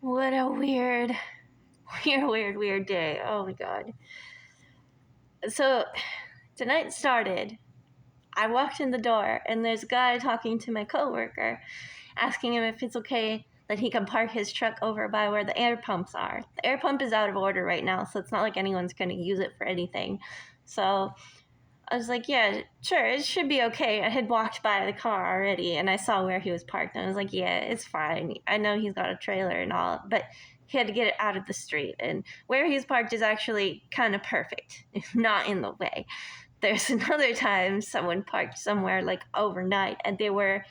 What a weird day. Oh my god. So, tonight started. I walked in the door, and there's a guy talking to my coworker, asking him if it's okay that he can park his truck over by where the air pumps are. The air pump is out of order right now, so it's not like anyone's going to use it for anything. So I was like, yeah, sure, it should be okay. I had walked by the car already, and I saw where he was parked, and I was like, yeah, it's fine. I know he's got a trailer and all, but he had to get it out of the street, and where he's parked is actually kind of perfect, not in the way. There's another time someone parked somewhere like overnight, and they were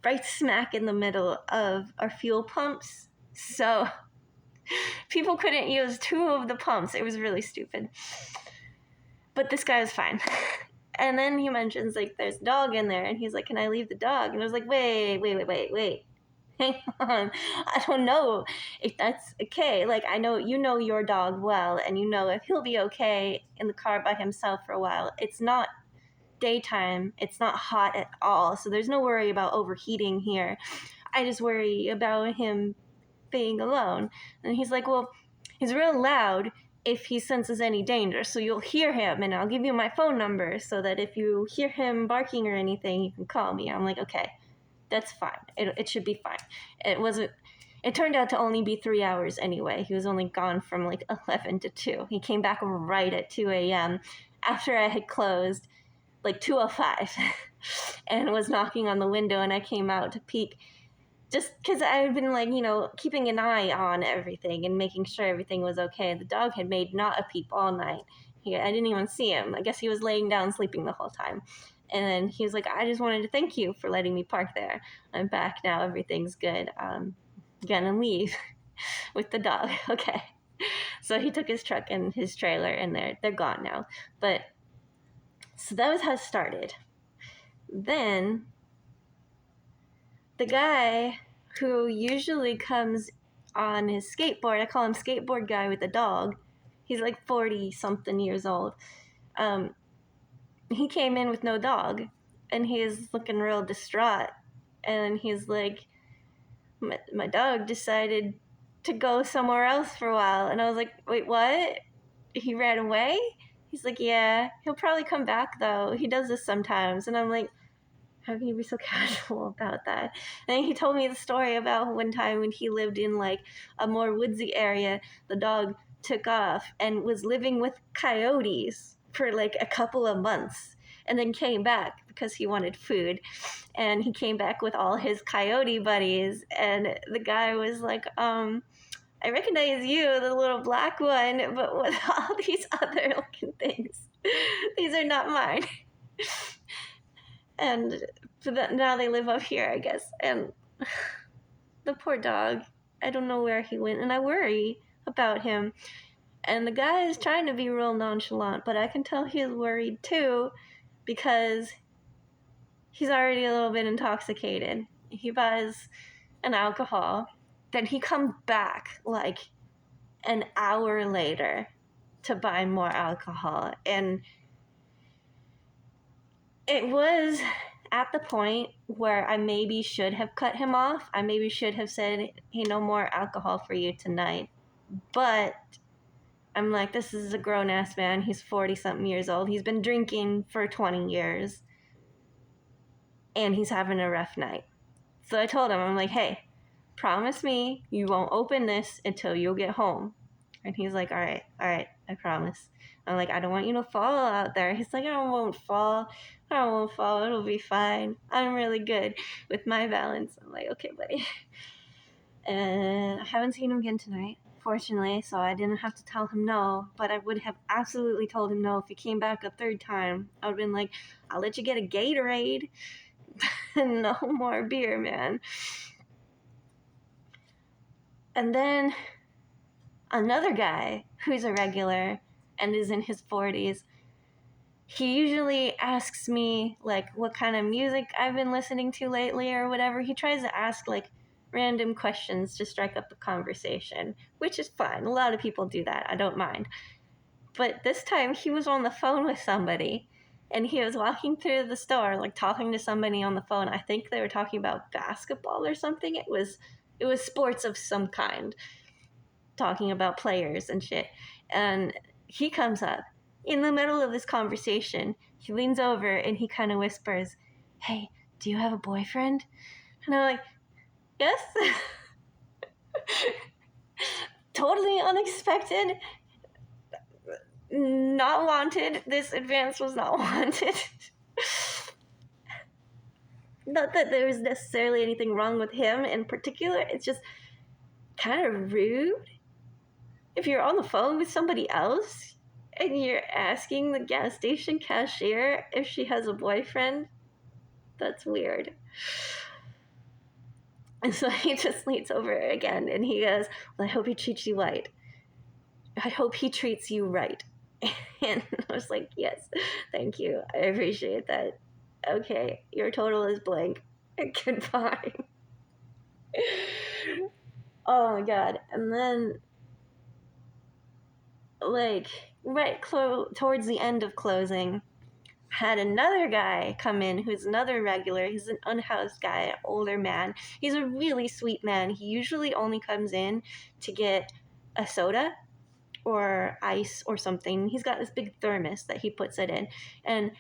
right smack in the middle of our fuel pumps, so people couldn't use two of the pumps. It was really stupid. But this guy was fine. And then he mentions, like, there's a dog in there, and he's like, can I leave the dog? And I was like, wait. Hang on. I don't know if that's okay. Like, I know you know your dog well, and you know if he'll be okay in the car by himself for a while. It's not daytime. It's not hot at all, so there's no worry about overheating here. I just worry about him being alone. And he's like, well, he's real loud if he senses any danger, so you'll hear him, and I'll give you my phone number so that if you hear him barking or anything, you can call me. I'm like, okay, that's fine. It should be fine. It turned out to only be 3 hours anyway. He was only gone from like 11 to 2. He came back right at 2 a.m. after I had closed, like 2:05, and was knocking on the window, and I came out to peek just because I had been, like, keeping an eye on everything and making sure everything was okay. The dog had made not a peep all night. I didn't even see him. I guess he was laying down sleeping the whole time. And then he was like, I just wanted to thank you for letting me park there. I'm back now. Everything's good. Gonna leave with the dog. Okay. So he took his truck and his trailer, and they're gone now. But so that was how it started. Then the guy who usually comes on his skateboard, I call him skateboard guy with a dog. He's like 40-something years old. He came in with no dog, and he's looking real distraught. And he's like, my dog decided to go somewhere else for a while. And I was like, wait, what? He ran away? He's like, yeah, he'll probably come back, though. He does this sometimes. And I'm like, how can you be so casual about that? And he told me the story about one time when he lived in like a more woodsy area, the dog took off and was living with coyotes for like a couple of months, and then came back because he wanted food. And he came back with all his coyote buddies, and the guy was like, I recognize you, the little black one, but with all these other looking things, these are not mine. And now they live up here, I guess. And the poor dog, I don't know where he went, and I worry about him. And the guy is trying to be real nonchalant, but I can tell he's worried too, because he's already a little bit intoxicated. He buys an alcohol, then he comes back like an hour later to buy more alcohol. And it was at the point where I maybe should have cut him off. I maybe should have said, hey, no more alcohol for you tonight. But I'm like, this is a grown-ass man. He's 40-something years old. He's been drinking for 20 years. And he's having a rough night. So I told him, I'm like, hey, promise me you won't open this until you get home. And he's like, all right, I promise. I'm like, I don't want you to fall out there. He's like, I won't fall. It'll be fine. I'm really good with my balance. I'm like, okay, buddy. And I haven't seen him again tonight, fortunately, so I didn't have to tell him no. But I would have absolutely told him no if he came back a third time. I would have been like, I'll let you get a Gatorade. No more beer, man. And then another guy who's a regular and is in his 40s, he usually asks me, like, what kind of music I've been listening to lately or whatever. He tries to ask, like, random questions to strike up a conversation, which is fine. A lot of people do that. I don't mind. But this time, he was on the phone with somebody, and he was walking through the store, like, talking to somebody on the phone. I think they were talking about basketball or something. It was It was sports of some kind, talking about players and shit. And he comes up in the middle of this conversation. He leans over and he kind of whispers, "Hey, do you have a boyfriend?" And I'm like, "Yes." Totally unexpected. Not wanted. This advance was not wanted. Not that there was necessarily anything wrong with him in particular. It's just kind of rude if you're on the phone with somebody else and you're asking the gas station cashier if she has a boyfriend. That's weird. And so he just leans over again and he goes, "Well, I hope he treats you right. I hope he treats you right." And I was like, "Yes, thank you. I appreciate that. Okay, your total is blank. Goodbye." Oh my god. And then, like, towards the end of closing, had another guy come in who's another regular. He's an unhoused guy, an older man. He's a really sweet man. He usually only comes in to get a soda or ice or something. He's got this big thermos that he puts it in. And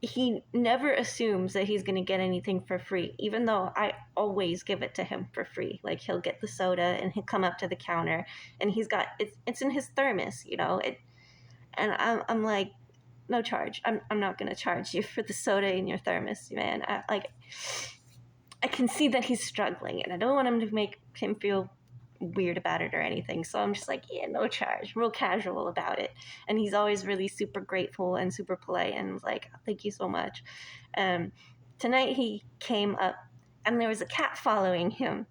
he never assumes that he's going to get anything for free, even though I always give it to him for free. Like, he'll get the soda and he'll come up to the counter and he's got it's in his thermos, you know. And I'm like, "No charge. I'm not going to charge you for the soda in your thermos, man." I can see that he's struggling and I don't want him to make him feel weird about it or anything. So I'm just like, "Yeah, no charge," real casual about it. And he's always really super grateful and super polite and was like, "Thank you so much." Tonight he came up and there was a cat following him.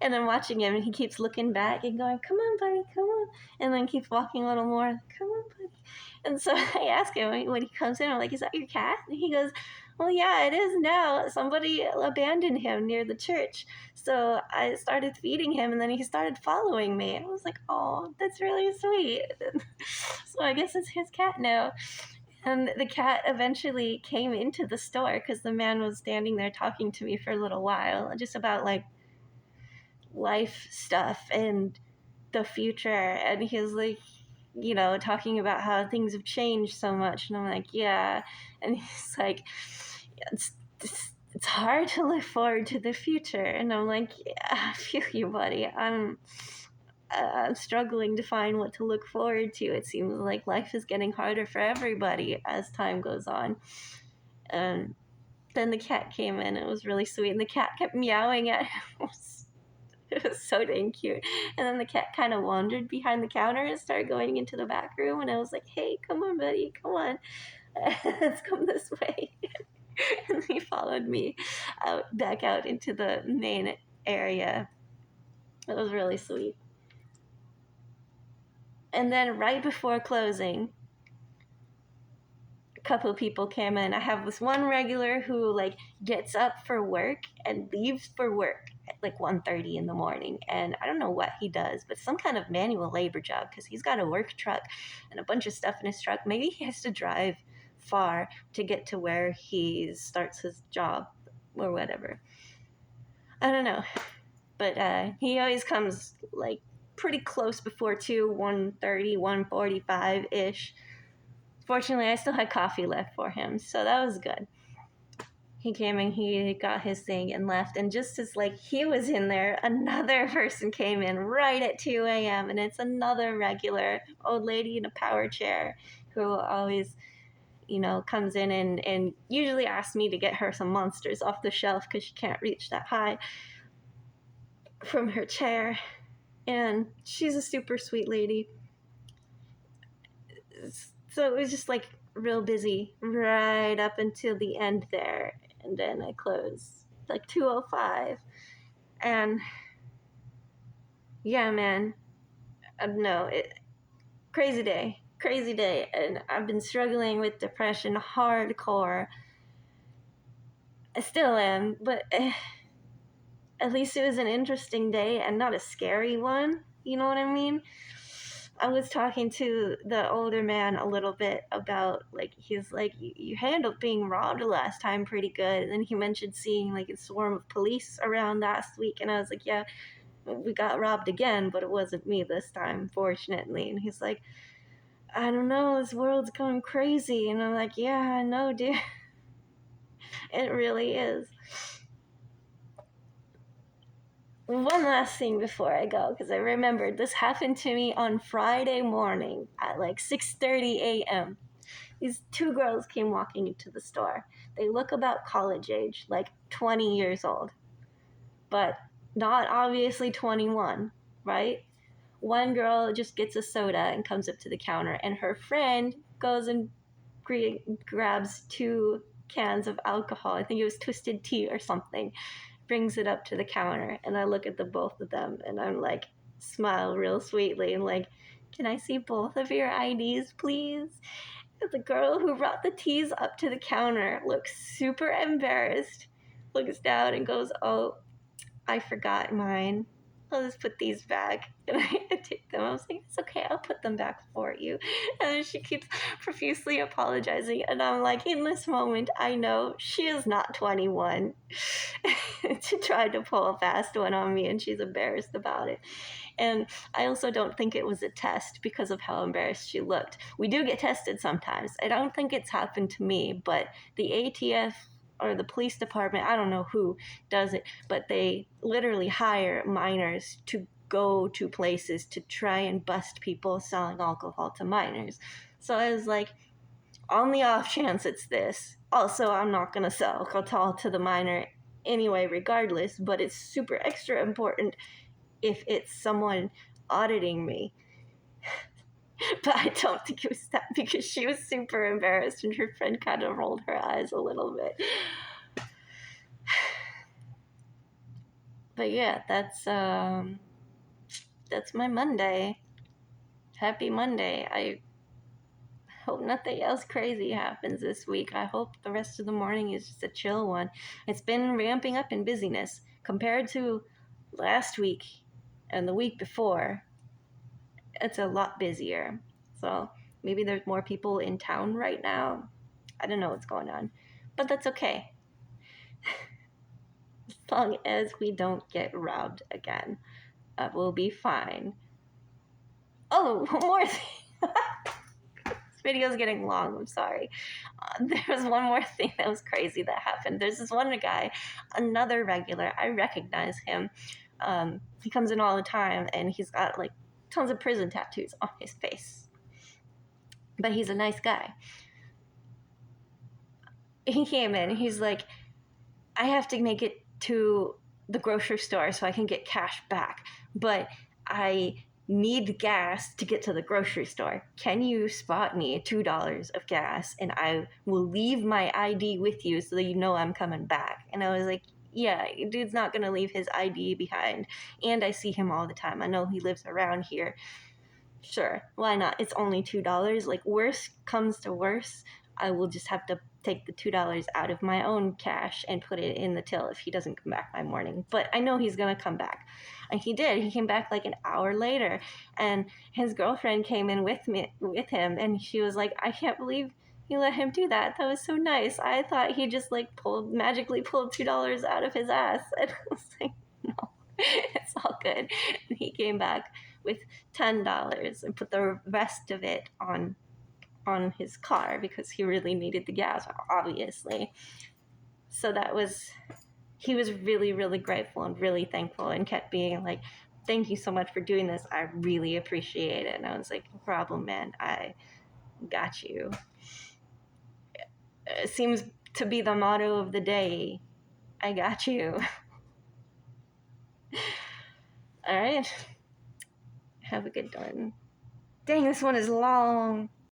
And I'm watching him and he keeps looking back and going, "Come on, buddy, come on." And then keeps walking a little more, "Come on, buddy." And so I ask him when he comes in, I'm like, "Is that your cat?" And he goes, "Well, yeah, it is now. Somebody abandoned him near the church. So I started feeding him and then he started following me." And I was like, "Oh, that's really sweet." So I guess it's his cat now. And the cat eventually came into the store because the man was standing there talking to me for a little while, just about like life stuff and the future. And he was like, you know, talking about how things have changed so much. And I'm like, "Yeah." And he's like, it's hard to look forward to the future." And I'm like, "Yeah, I feel you, buddy. I'm struggling to find what to look forward to. It seems like life is getting harder for everybody as time goes on." And then the cat came in. It was really sweet. And the cat kept meowing at him. It was so dang cute. And then the cat kind of wandered behind the counter and started going into the back room. And I was like, "Hey, come on, buddy, come on. Let's come this way." And he followed me back out into the main area. It was really sweet. And then right before closing, a couple of people came in. I have this one regular who like gets up for work and leaves for work at like 1:30 in the morning. And I don't know what he does, but some kind of manual labor job because he's got a work truck and a bunch of stuff in his truck. Maybe he has to drive far to get to where he starts his job or whatever. I don't know. But he always comes like pretty close before 2, 1:30, 1:45-ish. Fortunately, I still had coffee left for him, so that was good. He came and he got his thing and left, and just as like he was in there, another person came in right at 2 a.m. and it's another regular old lady in a power chair who always, you know, comes in and usually asks me to get her some monsters off the shelf because she can't reach that high from her chair. And she's a super sweet lady. So it was just like real busy right up until the end there. And then I closed like 2:05. And yeah, man, no, crazy day. Crazy day. And I've been struggling with depression hardcore. I still am, but at least it was an interesting day and not a scary one. You know what I mean? I was talking to the older man a little bit about, like, he's like, you handled being robbed last time pretty good. And then he mentioned seeing like a swarm of police around last week, and I was like, yeah, we got robbed again, but it wasn't me this time, fortunately. And he's like, I don't know, this world's going crazy. And I'm like, yeah, I know, dude. It really is. One last thing before I go, because I remembered this happened to me on Friday morning at like 6:30 a.m. These two girls came walking into the store. They look about college age, like 20 years old, but not obviously 21, right? One girl just gets a soda and comes up to the counter, and her friend goes and grabs 2 cans of alcohol. I think it was twisted tea or something, brings it up to the counter, and I look at the both of them and I'm like, smile real sweetly and like, can I see both of your IDs, please? And the girl who brought the teas up to the counter looks super embarrassed, looks down and goes, oh, I forgot mine. I'll just put these back. And I take them. I was like, it's okay, I'll put them back for you. And then she keeps profusely apologizing. And I'm like, in this moment, I know she is not 21. She tried to pull a fast one on me, and she's embarrassed about it. And I also don't think it was a test because of how embarrassed she looked. We do get tested sometimes. I don't think it's happened to me, but the ATF or the police department, I don't know who does it, but they literally hire minors to go to places to try and bust people selling alcohol to minors. So I was like, on the off chance it's this. Also, I'm not going to sell alcohol to the minor anyway, regardless, but it's super extra important if it's someone auditing me. But I don't think it was that, because she was super embarrassed and her friend kind of rolled her eyes a little bit. But yeah, that's my Monday. Happy Monday. I hope nothing else crazy happens this week. I hope the rest of the morning is just a chill one. It's been ramping up in busyness compared to last week and the week before. It's a lot busier. So maybe there's more people in town right now. I don't know what's going on, but that's okay. As long as we don't get robbed again, we'll be fine. Oh, one more thing. This video's getting long, I'm sorry. There was one more thing that was crazy that happened. There's this one guy, another regular, I recognize him. He comes in all the time, and he's got like tons of prison tattoos on his face. But he's a nice guy. He came in, he's like, I have to make it to the grocery store so I can get cash back, but I need gas to get to the grocery store. Can you spot me $2 of gas, and I will leave my ID with you so that you know I'm coming back? And I was like, yeah, dude's not gonna leave his ID behind, and I see him all the time. I know he lives around here. Sure, why not? It's only $2. Like, worst comes to worst, I will just have to take the $2 out of my own cash and put it in the till if he doesn't come back by morning. But I know he's gonna come back. And he did. He came back like an hour later, and his girlfriend came in with him, and she was like, I can't believe you let him do that. That was so nice. I thought he just like magically pulled $2 out of his ass. And I was like, no, it's all good. And he came back with $10 and put the rest of it on his car because he really needed the gas, obviously. So he was really, really grateful and really thankful, and kept being like, thank you so much for doing this. I really appreciate it. And I was like, no problem, man. I got you. It seems to be the motto of the day. I got you. All right. Have a good one. Dang, this one is long.